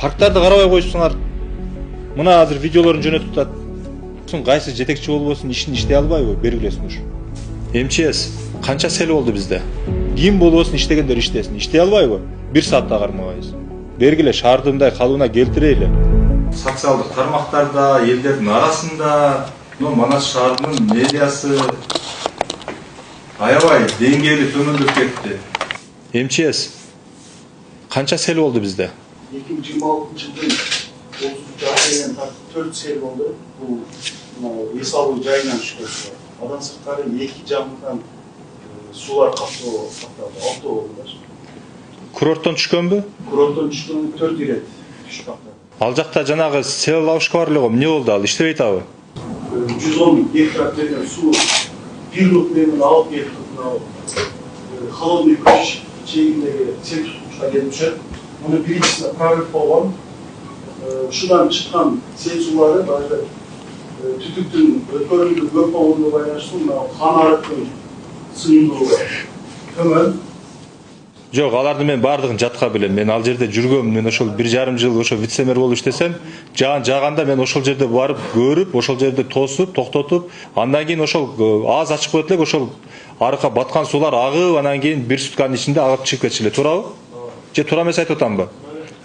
Парктарды карабай коюпсуңар. Мына азыр видеолорун жөнөтүп атат. Кайсы жетекчи болбосун ишин иштей албайбы? Бергилесиңер. МЧС канча сел болду бизде? Ким болбосун иштегендер иштесин. Иштей албайбы? 1 саатта кармабайбыз. Бергиле шаардымдай калыбына келтирели. Социалдык тармактарда, элдердин арасында, Манас шаарынын медиасы аябай деңгээли төмөндөп кетти. МЧС канча сел болду бизде? 2026 жылдын 30 апрелинен 4 сел болду. Бул эс алуу жайынан түшкөн. Адан сырткары 2 жамырдан сулар каптоо капталды. 6 болду. Курорттон түшкөнбү? Курорттон түшкөн 4 ирет түшүп калды. Ал жакта жанагы сел лавышка бар эле го, эмне болду ал? Иштебей атабы? 110 гектар жерден суу бирок менен алып келип холодный ключ чегиндеги сел туткучка келип түшөт. Муну биринчисинде прорыв болгон. Ушудан чыккан сел суулары баары түтүктүн өткөрүлүү көп болгонуна байланыштуу кан арыктын сыйымдуулугу төмөн. Жок, аларды мен бардыгын жатка билем. Мен ал жерде жүргөм. Мен ошол 1,5 жыл ошо вице-мэр болуп иштесем, жааганда мен ошол жерде барып көрүп, ошол жерде тосуп, токтотуп, андан кийин ошол аз ачып коет элек, ошол арыкка баткан суулар агып, андан кийин 1 сутканын ичинде агып чыгып кетчү эле. Туурабы? Же туура эмес айтып атамбы?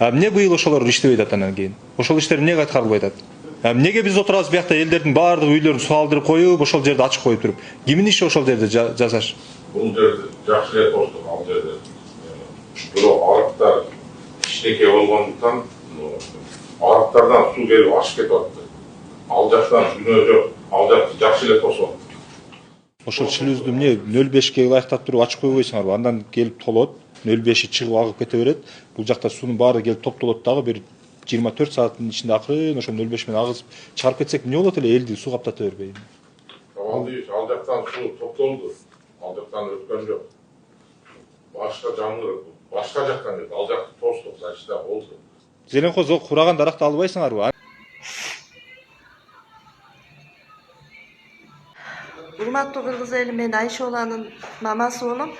Эмне быйыл ошолор иштебей атат анан кийин? Ошол иштер эмнеге аткарылбай атат? Эмнеге биз отурабыз биякта элдердин баардык үйлөрүн суу алдырып коюп, ошол жерде ачып коюп туруп? Кимдин иши ошол жерде жасаш? Бул жерде жакшы эле тостук ал жерде. Бирок арыктар кичинекей болгондуктан арыктардан суу келип ашып кетип атты. Ал жактан күнөө жок. Ал жакты жакшы эле тосот. Ошол шлюздү эмне 0,5ге ылайыктап туруп ачып койбойсуңарбы? Андан келип толот, 0,5и чыгып агып кете берет. Бул жакта суунун баары келип топтолот дагы бир 24 сааттын ичинде акырын ошо 0,5 менен агызып чыгарып кетсек эмне болот эле, элди суу каптата бербейби? Ал жактан суу топтолду. Ал жактан өткөн жок. Башка жаңыр, башка жактан келди. Ал жакты тостук, значит болду. Зеленкоз кураган даракты албайсыңарбы? Урматтуу кыргыз эли, мен Айшоланын мамасы болом.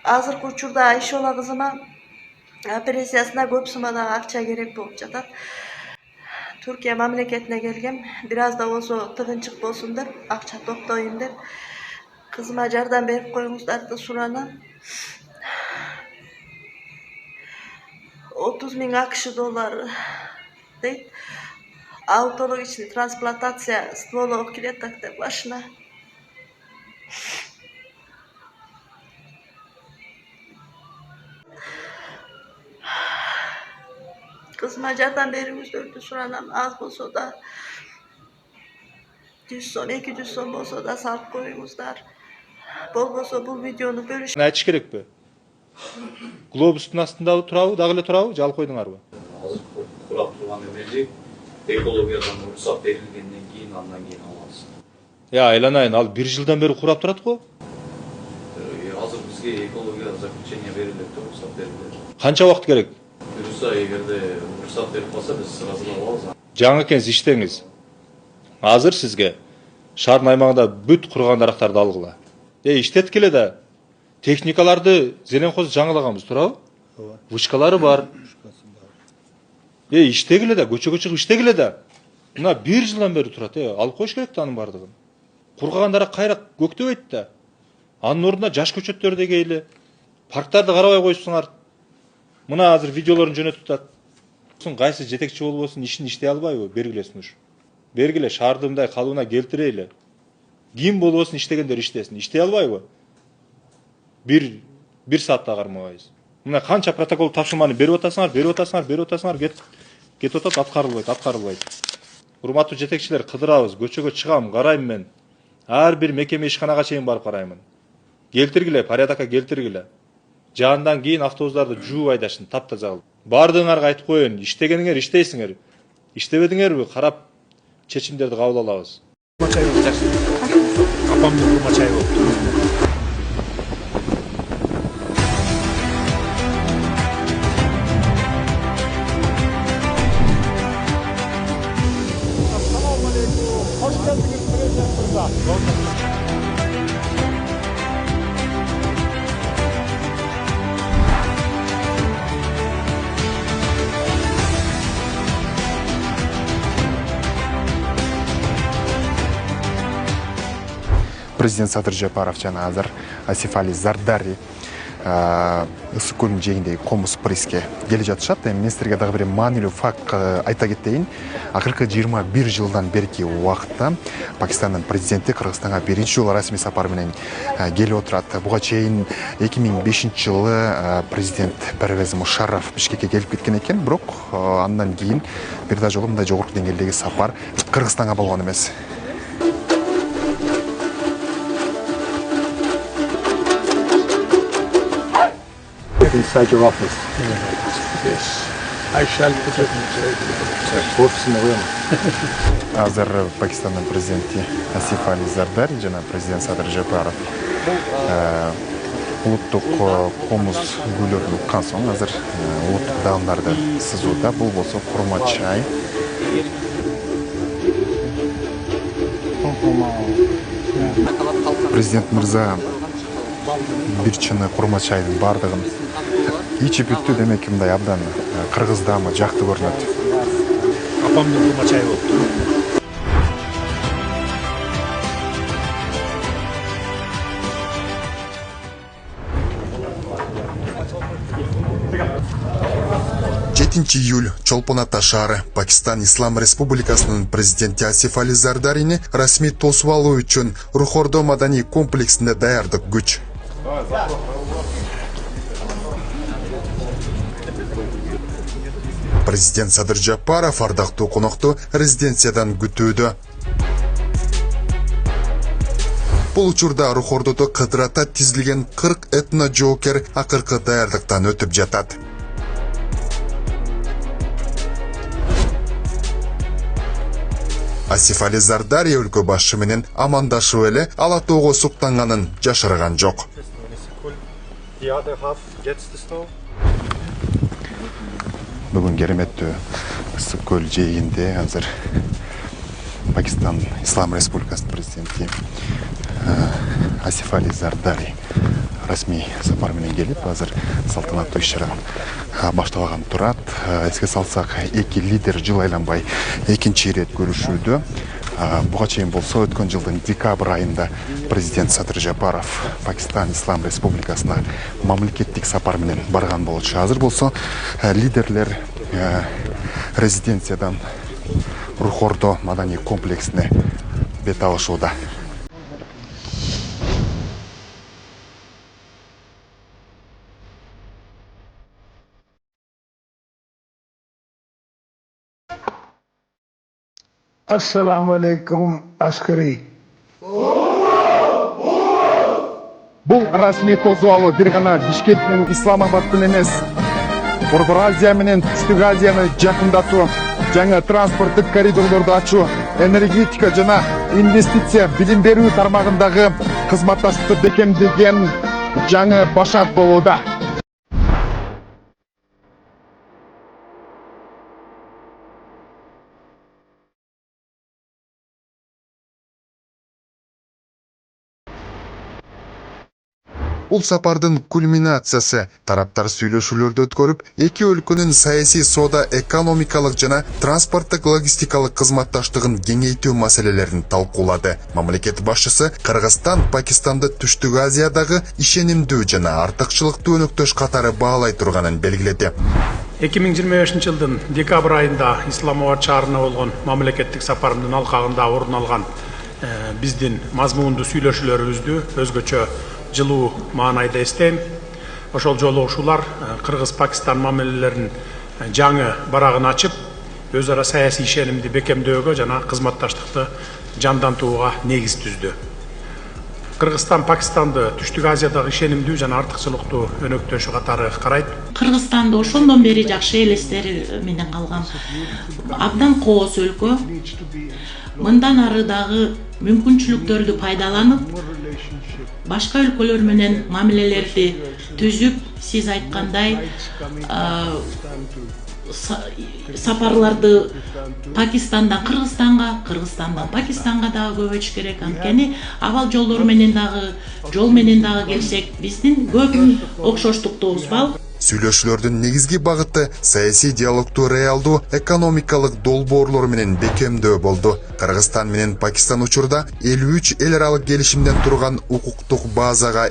Азыркы учурда Айшола кызыма операциясына көп суммадагы акча керек болуп жатат. Түркия мамлекетине келгем, бир аз да болсо тыгынчык болсун деп, акча топтойм деп, кызыма жардам берип коюңуздарды суранам. 30.000 AQSh доллары дейт. Аутологичный трансплантация стволовых клеток деп башына. Kızıma жардам бериңиздерди суранам. Аз болсо да 100 сом, 200 сом болсо да салып коюңуздар. Болбосо бул видеону бөлүш. Айтыш керекпи? Глобустун астында турабы, дагы эле турабы, же алып койдуңарбы? Азыр курап турган эмели экологиядан уруксат берилгенден кийин андан кийин алабыз. Айланайын, ал 1 жылдан бери курап турат го. Азыр бизге экология заключение берилет, уруксат берилет. Канча убакыт керек? Буюрса, эгерде уруксат берип калса, биз ыраазылап алабыз. Жаңы экенсиз, иштеңиз. Азыр сизге шаардын аймагында бүт курган дарактарды алгыла. Иштеткиле да. Техникаларды Зеленкоз жаңылаганбыз, туурабы? Вышкалары бар. Иштегиле да, көчөгө чыгып иштегиле да. Мына 1 жылдан бери турат, алып коюш керек да анын бардыгын. Кургаган дарак кайра көктөбөйт да. Анын ордуна жаш көчөттөрдү эгейли. Парктарды карабай коюпсуңар. Мына азыр видеолорун жөнөтүп атат. Кайсы жетекчи болбосун ишин иштей албайбы? Бергилесиңер. Бергиле шаардымдай калыбына келтирели. Ким болбосун иштегендер иштесин. Иштей албайбы? 1 саатта кармабайбыз. Мына канча протокол тапшырманы берип атасыңар, кетип атат, аткарылбайт. Урматтуу жетекчилер, кыдырабыз, көчөгө чыгам, карайм мен. Ар бир мекеме ишканага чейин барып караймын. Келтиргиле, порядокко келтиргиле. Жаандан кийин автобустарды жууп айдашын, таптаза кылып. Бардыгыңарга айтып коеюн, иштегениңер иштейсиңер. Иштебедиңерби, карап чечимдерди кабыл алабыз. Апамдын урма чайы болупту. Hoş geldiniz Prezident Mırza. президент Садыр Жапаров жана азыр Асифали Зардари ысык көлүнүн жээгиндеги комуз преске келе жатышат. Эми мен силерге дагы бир маанилүү факт айта кетейин. Акыркы 21 жылдан берки убакытта Пакистандын президенти Кыргызстанга биринчи жолу расмий сапар менен келип отурат. Буга чейин 2005 жылы президент Первез Мушарраф Бишкекке келип кеткен экен, бирок андан кийин бир да жолу мындай жогорку деңгээлдеги сапар Кыргызстанга болгон эмес. Inside your office. Yes. I shall put it in the room. Азыр Пакистандын президенти Асифали Зардари жана президент Садыр Жапаров улуттук комуз гүлөрүн уккан соң азыр улуттук даамдарды сызууда. Бул болсо курма чай. Президент мырза бир чыны курма чайдын бардыгын ичип бүттү, демек мындай абдан кыргыз даамы жакты көрүнөт. Апамдын курма чайы болупту. Июль Чолпон Ата шаары Пакистан Ислам Республикасынын президенти Асифали Зардарини расмий тосуп алуу үчүн Рухордо маданий комплексинде даярдык күч. Президент Садыр Жапаров ардактуу конокту резиденциядан күтүүдө. Бул учурда Рухордодо кыдырата тизилген 40 этно жоокер акыркы даярдыктан өтүп жатат. Асифали Зардари өлкө башчы менен амандашып эле ала тоого суктанганын жашырган жок. Бүгүн кереметтүү ысык көл жээгинде азыр Пакистан Ислам Республикасынын президенти Асифали Зардари расмий сапар менен келип азыр салтанаттуу иш-чара башталган турат. Эске салсак, эки лидер жыл айланбай экинчи ирет көрүшүүдө. Буга чейин болсо өткөн жылдын декабрь айында президент Садыр Жапаров Пакистан Ислам Республикасына мамлекеттик сапар менен барган болчу. Азыр болсо лидерлер резиденциядан Рухордо маданий комплексине бет алышууда. Assalamu alaikum askari. Бул расмий тосуп алуу бир гана Бишкек менен Исламабадтын эмес, Орто Азия менен Түштүк Азияны жакындатуу, жаңа транспорттук коридорлорду ачуу, энергетика жана инвестиция, билим берүү тармагындагы кызматташтыкты бекемдеген жаңы башат болууда. Бул сапардын кульминациясы тараптар сүйлөшүүлөрдү өткөрүп, эки өлкөнүн саясий, соода, экономикалык жана транспорттук логистикалык кызматташтыгын кеңейтүү маселелерин талкуулады. Мамлекет башчысы Кыргызстан Пакистанды Түштүк Азиядагы ишенимдүү жана артыкчылыктуу өнөктөш катары баалай турганын белгиледи. 2025 жылдын декабрь айында Исламабад шаарына болгон мамлекеттик сапарымдын алкагында орун алган биздин мазмундуу сүйлөшүүлөрүбүздү өзгөчө жылуу маанайда эстейм. Ошол жолугушуулар Кыргыз-Пакистан мамилелеринин жаңы барагын ачып, өз ара саясий ишенимди бекемдөөгө жана кызматташтыкты жандантууга негиз түздү. Кыргызстан Пакистанды Түштүк Азиядагы ишенимдүү жана артыкчылыктуу өнөктөшү катары карайт. Кыргызстанды ошондон бери жакшы элестери менен калган абдан кооз өлкө. Мындан ары дагы мүмкүнчүлүктөрдү пайдаланып, башка өлкөлөр менен мамилелерди түзүп, сиз айткандай сапарларды Пакистандан Кыргызстанга, Кыргызстандан Пакистанга дагы көбөйүш керек. Анткени абал жолдор менен дагы, жол менен дагы келсек, биздин көп окшоштуктобуз бар. Сүйлөшүүлөрдүн негизги багыты саясий диалогду реалдуу экономикалык долбоорлор менен бекемдөө болду. Кыргызстан менен Пакистан учурда 53 эл аралык келишимден турган укуктук базага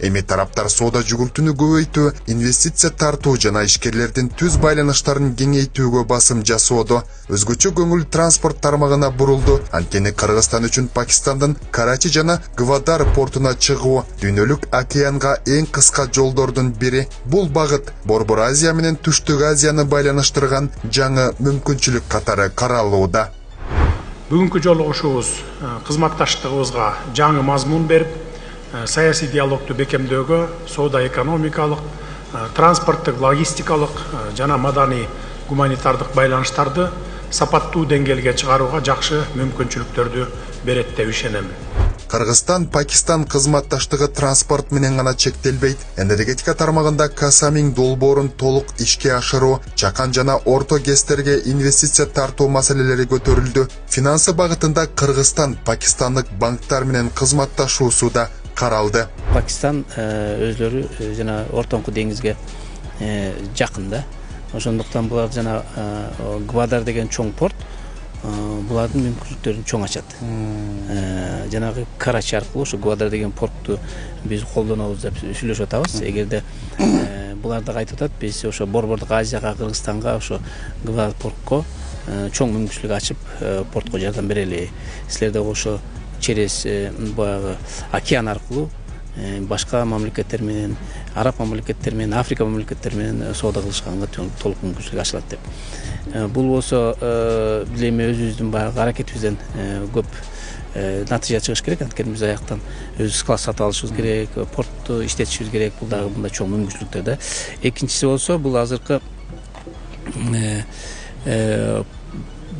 эми тараптар соода жүгүртүүнү көбөйтүү, инвестиция тартуу жана ишкерлердин түз байланыштарын кеңейтүүгө басым жасоодо. Өзгөчө көңүл транспорт тармагына бурулду. Анткени Кыргызстан үчүн Пакистандын Карачи жана Гвадар портуна чыгуу дүйнөлүк океанга эң кыска жолдордун бири. Бул багыт Борбор Азия менен Түштүк Азияны байланыштырган жаңы мүмкүнчүлүк катары каралууда. Бүгүнкү жолугушуубуз кызматташтыгыбызга жаңы мазмун берип, саясий диалогду бекемдөөгө, соода экономикалык, транспорттук, логистикалык жана маданий гуманитардык байланыштарды сапаттуу деңгээлге чыгарууга жакшы мүмкүнчүлүктөрдү берет деп ишенем. Кыргызстан Пакистан кызматташтыгы транспорт менен гана чектелбейт. Энергетика тармагында Касамин долбоорун толук ишке ашыруу, чакан жана орто кестерге инвестиция тартуу маселелери көтөрүлдү. Финансы багытында Кыргызстан Пакистандык банктар менен кызматташуусу да каралды. Пакистан өзлөрү жана ортоңку деңизге жакында. Ошондуктан булар жана Гвадар деген чоң порт булардын мүмкүнчүлүктөрүн чоң ачат. Жанагы Карачи аркылуу ошо Гвадар деген портту биз колдонобуз деп сүйлөшүп атабыз. Эгерде булар да айтып атат, биз ошо Борбордук Азияга, Кыргызстанга ошо Гвадар портко чоң мүмкүнчүлүк ачып портко жардам берели. Силер да ошо через баягы океан аркылуу башка мамлекеттер менен, араб мамлекеттер менен, Африка мамлекеттер менен соода кылышканга толук мүмкүнчүлүк ачылат деп. Бул болсо билеме өзүбүздүн баягы аракетибизден көп натыйжа чыгыш керек. Анткени биз аяктан өзүбүз склад сатып алышыбыз керек, портту иштетишибиз керек. Бул дагы мындай чоң мүмкүнчүлүктөр да. Экинчиси болсо бул азыркы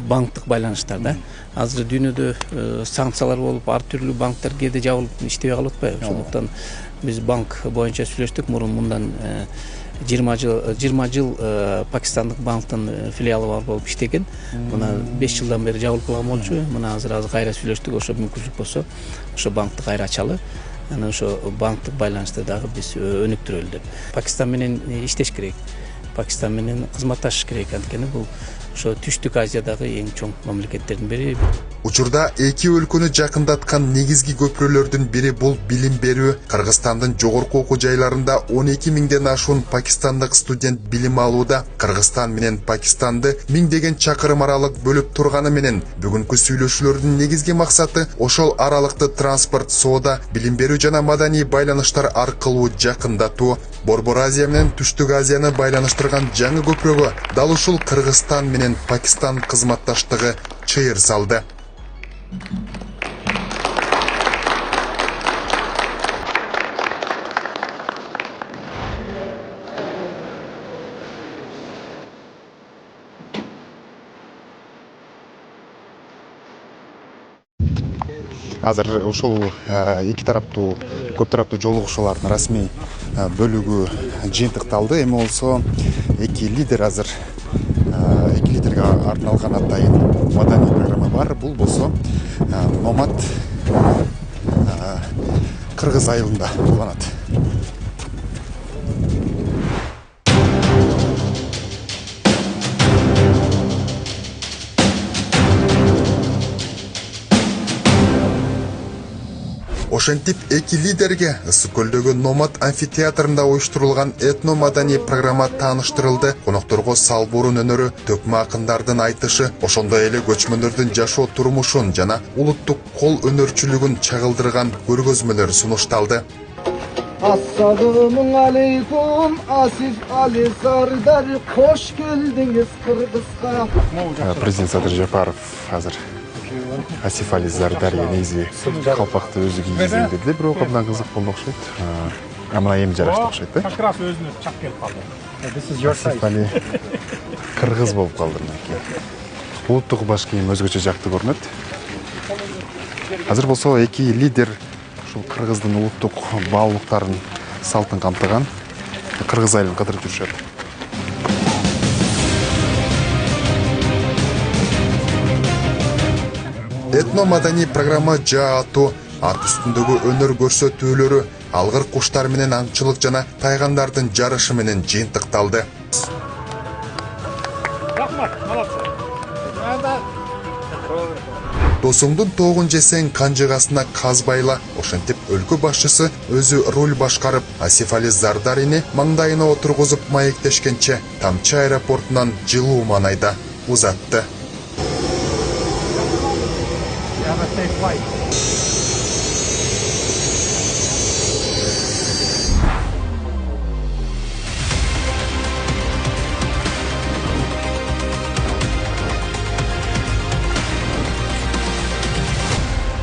банктык байланыштар да. Азыр дүйнөдө санкциялар болуп, ар түрдүү банктар кээде жабылып иштебей калып атпайбы? Ошондуктан биз банк боюнча сүйлөштүк. Мындан 20 жыл Пакистандык банктын филиалы бар болуп иштеген. Мына 5 жылдан бери жабылып калган болчу. Мына азыр кайра сүйлөштүк. Ошо мүмкүнчүлүк болсо, ошо банкты кайра ачалы. Анан ошо банктык байланышты дагы биз өнүктүрөлү деп. Пакистан менен иштеш керек. Пакистан менен кызматташыш керек. Анткени бул ошо Түштүк Азиядагы эң чоң мамлекеттердин бири. Учурда эки өлкөнү жакындаткан негизги көпүрөлөрдүн бири бул билим берүү. Кыргызстандын жогорку окуу жайларында 12 миңден ашуун пакистандык студент билим алууда. Кыргызстан менен Пакистанды миңдеген чакырым аралык бөлүп турганы менен бүгүнкү сүйлөшүүлөрдүн негизги максаты ошол аралыкты транспорт, соода, билим берүү жана маданий байланыштар аркылуу жакындатуу. Борбор Азия менен Түштүк Азияны байланыштырган жаңы көпүрөгө дал ушул Кыргызстан менен Пакистан кызматташтыгы чыйыр салды. Азыр ушул эки тараптуу, көп тараптуу жолугушуулардын расмий бөлүгү жыйынтыкталды. Эми болсо эки лидер азыр эки лидерге арналган атайын маданий программа бар. Бул болсо Номад Кыргыз айылында уланат. Ошентип эки лидерге Ысык көлдөгү Номад амфитеатрында уюштурулган этно-маданий программа тааныштырылды. Конокторго салбурун өнөрү, төкмө акындардын айтышы, ошондой эле көчмөндөрдүн жашоо турмушун жана улуттук кол өнөрчүлүгүн чагылдырган көргөзмөлөр сунушталды. Assalamu alaikum, Asif Ali Sardar, hoş geldiniz Kırgız'a. Президент Садыр Жапаров азыр Асиф Али Зардария негизи калпакты өзү кийгизейин деди, бирок абдан кызык болду окшойт. Мына эми жарашты окшойт да. Как раз өзүнө чак келип калды. Асиф Али кыргыз болуп калды мынакей. Улуттук баш кийим өзгөчө жакты көрүнөт. Азыр болсо эки лидер ушул кыргыздын улуттук баалуулуктарын, салтын камтыган Кыргыз айылын кыдырып жүрүшөт. Этно-маданий программа жаатуу, ат үстүндөгү өнөр көрсөтүүлөрү, алгыр куштар менен аңчылык жана тайгандардын жарышы менен жыйынтыкталды. Досуңдун тоогун жесең канжыгасына казбайла. Ошентип өлкө башчысы өзү руль башкарып, Асифали Зардарини маңдайына отургузуп маектешкенче Тамчы аэропортунан жылуу маанайда узатты.